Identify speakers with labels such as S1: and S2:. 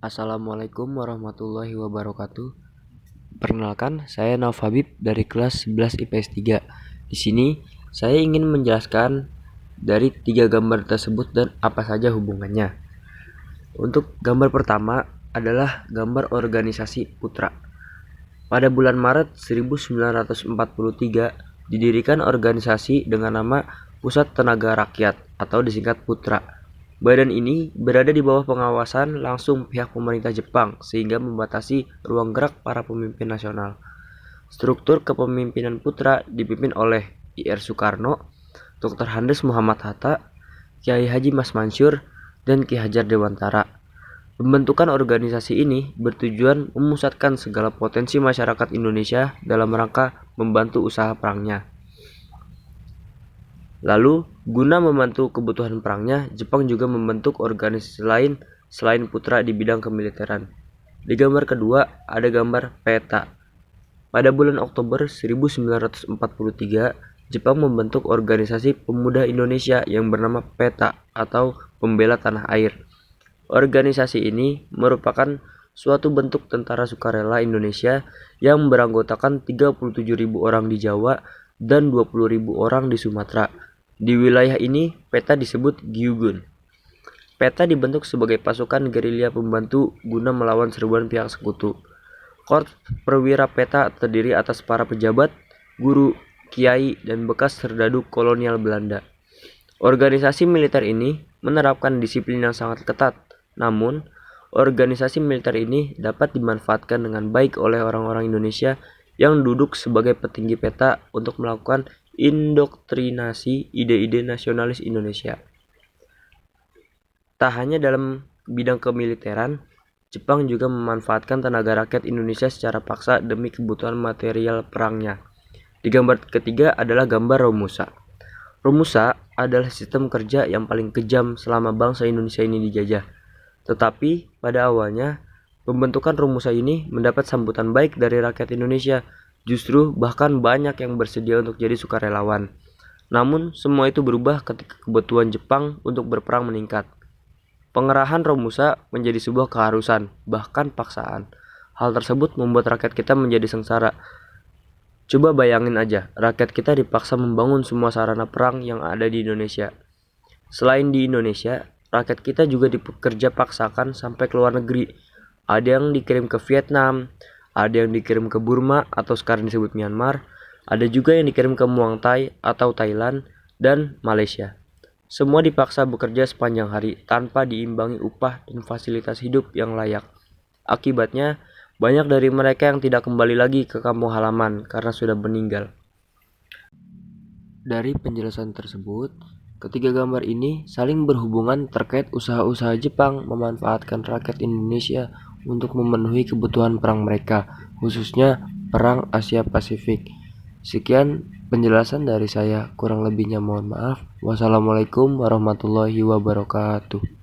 S1: Assalamualaikum warahmatullahi wabarakatuh. Perkenalkan, saya Nauf Habib dari kelas 11 IPS 3. Di sini, saya ingin menjelaskan dari 3 gambar tersebut dan apa saja hubungannya. Untuk gambar pertama adalah gambar organisasi Putra. Pada bulan Maret 1943, didirikan organisasi dengan nama Pusat Tenaga Rakyat atau disingkat Putra. Badan ini berada di bawah pengawasan langsung pihak pemerintah Jepang sehingga membatasi ruang gerak para pemimpin nasional. Struktur kepemimpinan Putra dipimpin oleh Ir Soekarno, Dr. Handes Muhammad Hatta, Kiai Haji Mas Mansur, dan Ki Hajar Dewantara. Pembentukan organisasi ini bertujuan memusatkan segala potensi masyarakat Indonesia dalam rangka membantu usaha perangnya. Lalu, guna membantu kebutuhan perangnya, Jepang juga membentuk organisasi lain selain Putra di bidang kemiliteran. Di gambar kedua, ada gambar peta. Pada bulan Oktober 1943, Jepang membentuk organisasi pemuda Indonesia yang bernama PETA atau Pembela Tanah Air. Organisasi ini merupakan suatu bentuk tentara sukarela Indonesia yang beranggotakan 37.000 orang di Jawa dan 20.000 orang di Sumatera. Di wilayah ini, PETA disebut Gyugun. PETA dibentuk sebagai pasukan gerilya pembantu guna melawan serbuan pihak sekutu. Korps Perwira PETA terdiri atas para pejabat, guru, kiai, dan bekas serdadu kolonial Belanda. Organisasi militer ini menerapkan disiplin yang sangat ketat, namun organisasi militer ini dapat dimanfaatkan dengan baik oleh orang-orang Indonesia yang duduk sebagai petinggi PETA untuk melakukan indoktrinasi ide-ide nasionalis Indonesia. Tak hanya dalam bidang kemiliteran, Jepang juga memanfaatkan tenaga rakyat Indonesia secara paksa demi kebutuhan material perangnya. Di gambar ketiga adalah gambar Romusa. Romusa adalah sistem kerja yang paling kejam selama bangsa Indonesia ini dijajah. Tetapi pada awalnya, pembentukan Romusa ini mendapat sambutan baik dari rakyat Indonesia. Justru bahkan banyak yang bersedia untuk jadi sukarelawan. Namun semua itu berubah ketika kebutuhan Jepang untuk berperang meningkat. Pengerahan Romusa menjadi sebuah keharusan, bahkan paksaan. Hal tersebut membuat rakyat kita menjadi sengsara. Coba bayangin aja, rakyat kita dipaksa membangun semua sarana perang yang ada di Indonesia. Selain di Indonesia, rakyat kita juga dipekerja paksakan sampai ke luar negeri. Ada yang dikirim ke Vietnam, ada yang dikirim ke Burma atau sekarang disebut Myanmar, ada juga yang dikirim ke Muang Thai atau Thailand dan Malaysia. Semua dipaksa bekerja sepanjang hari tanpa diimbangi upah dan fasilitas hidup yang layak. Akibatnya, banyak dari mereka yang tidak kembali lagi ke kampung halaman karena sudah meninggal. Dari penjelasan tersebut, ketiga gambar ini saling berhubungan terkait usaha-usaha Jepang memanfaatkan rakyat Indonesia untuk memenuhi kebutuhan perang mereka, khususnya Perang Asia Pasifik. Sekian penjelasan dari saya, kurang lebihnya mohon maaf. Wassalamualaikum warahmatullahi wabarakatuh.